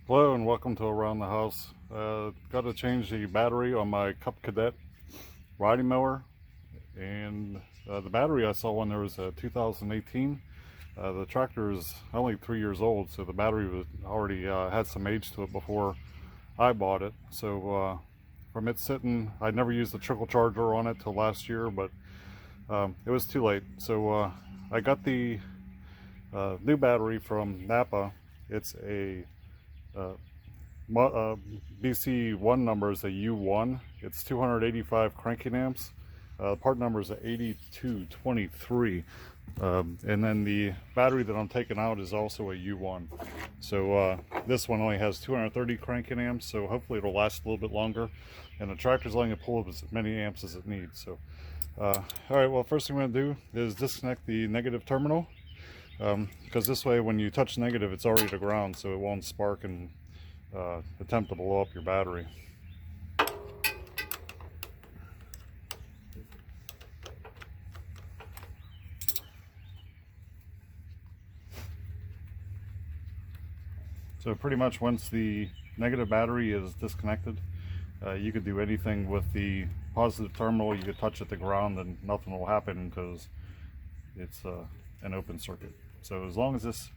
Hello and welcome to Around the House. Got to change the battery on my Cub Cadet riding mower, and the battery I saw when there was a 2018. The tractor is only 3 years old, so the battery was already had some age to it before I bought it. So from it sitting, I never used the trickle charger on it till last year, but it was too late. So I got the new battery from Napa. It's a BC1 number is a U1. It's 285 cranking amps. Part number is a 8223. And then the battery that I'm taking out is also a U1. So this one only has 230 cranking amps, so hopefully it'll last a little bit longer. And the tractor's letting it pull as many amps as it needs. So, all right, well, first thing I'm going to do is disconnect the negative terminal. Because this way when you touch negative, it's already to ground, so it won't spark and attempt to blow up your battery. So pretty much once the negative battery is disconnected, you could do anything with the positive terminal. You could touch it to ground and nothing will happen because it's an open circuit. So as long as this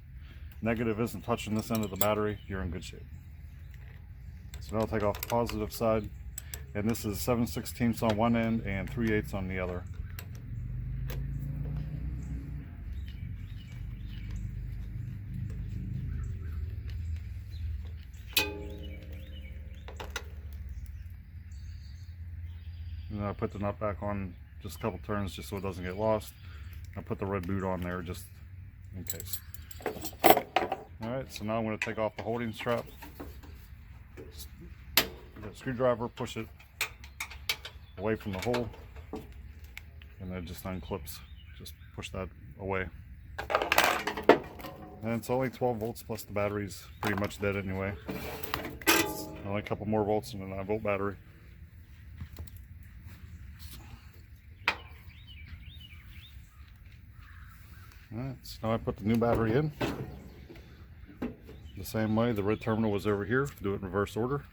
negative isn't touching this end of the battery, you're in good shape. So now I'll take off the positive side, and this is 7/16 on one end and 3/8 on the other. And then I put the nut back on just a couple turns just so it doesn't get lost. I put the red boot on there just in case. Alright, so now I'm going to take off the holding strap. Just get a screwdriver, push it away from the hole, and then it just unclips. Just push that away. And it's only 12 volts plus the battery's pretty much dead anyway. It's only a couple more volts than a 9-volt battery. Alright, so now I put the new battery in. The same way, the red terminal was over here. Do it in reverse order.